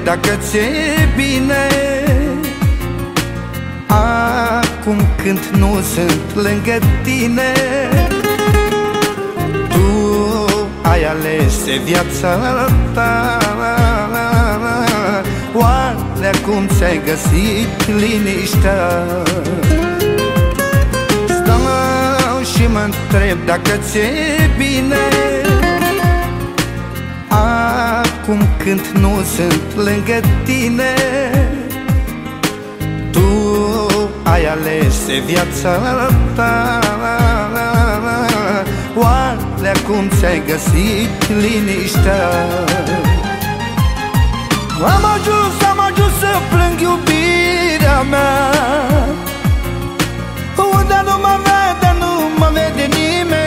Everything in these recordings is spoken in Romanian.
dacă ți-e bine acum când nu sunt lângă tine. Tu ai ales viața ta, oare acum ți-ai găsit liniștea? Stau și mă întreb dacă ți-e bine acum când nu sunt lângă tine. Tu ai ales viața ta, oare acum ți-ai găsit liniștea? Am ajuns să plâng iubirea mea, unde nu mă vede, nu mă vede nimeni.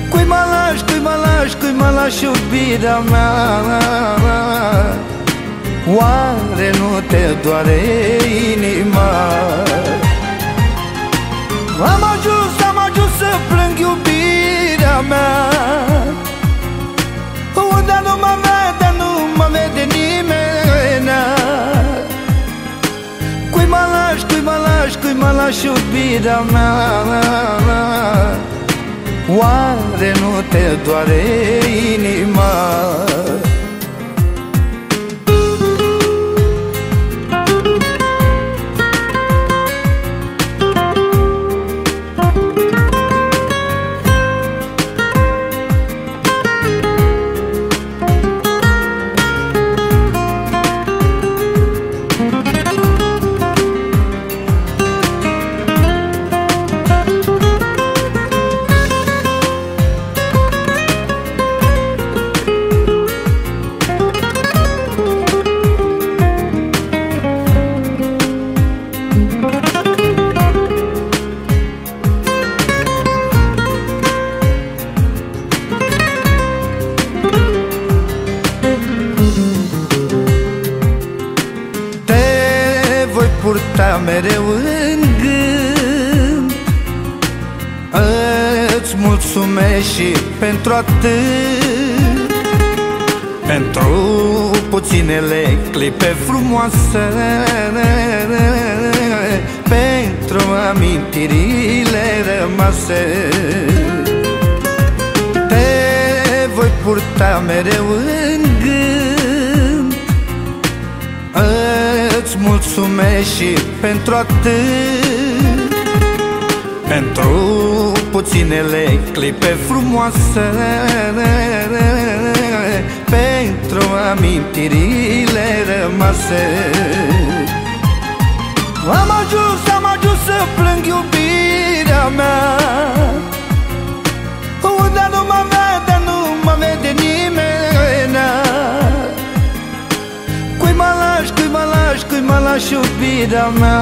Cui mă lași iubirea mea? Oare nu te doare inima? Am ajuns să plâng iubirea mea, unde nu mă vede, nu mă vede nimeni. Cui mă lași iubirea mea? Oare nu te doare inima? Purta mereu în gând, îți mulțumesc și pentru atât, pentru puținele clipe frumoase, pentru amintirile rămase. Te voi purta mereu în gând, îți mulțumesc și pentru atât, pentru puținele clipe frumoase, pentru amintirile rămase. Am ajuns să plâng iubirea mea, unde nu mă vede, nu mă vede nimeni. Cui mă lași iubirea mea?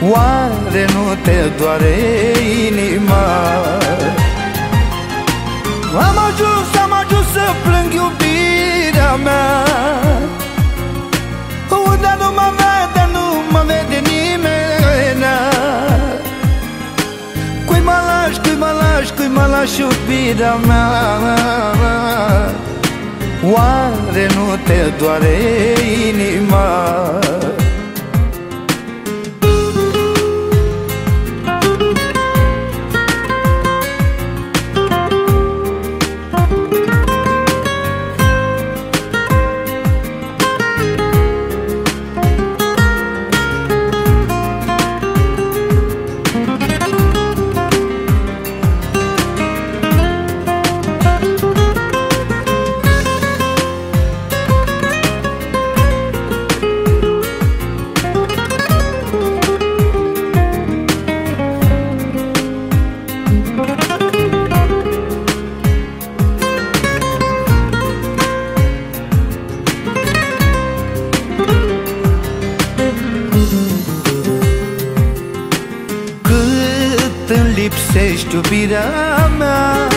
Oare nu te doare inima? Am ajuns să plâng iubirea mea, unde nu mă vede, nu mă vede nimeni. Cui mă lași iubirea mea? Oare nu te doare inima? Îmi lipsești iubirea mea,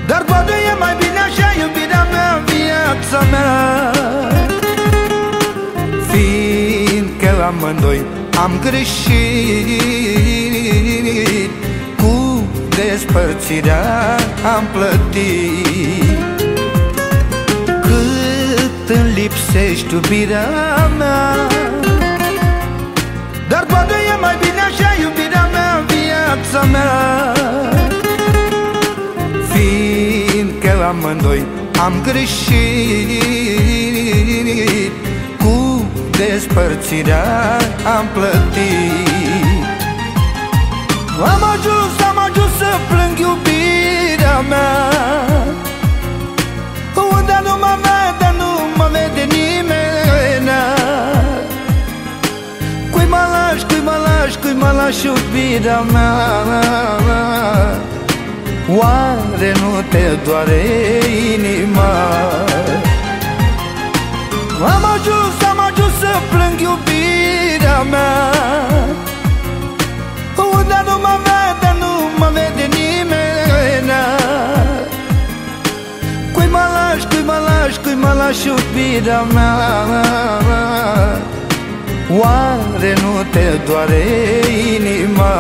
dar poate e mai bine așa iubirea mea în viața mea. Fiindcă amândoi am greșit, cu despărțirea am plătit. Cât îmi lipsești iubirea mea, dar poate e mai bine așa, iubirea mea, viața mea. Fiindcă amândoi am greșit, cu despărțirea am plătit. Am ajuns să plâng iubirea mea, unde nu mă vede, nu mă vede nimeni. Cui mă lași iubirea mea? Oare nu te doare inima? Am ajuns să plâng iubirea mea, unde nu mă vede, nu mă vede nimeni. Cui mă lași iubirea mea? Oare nu te doare inima?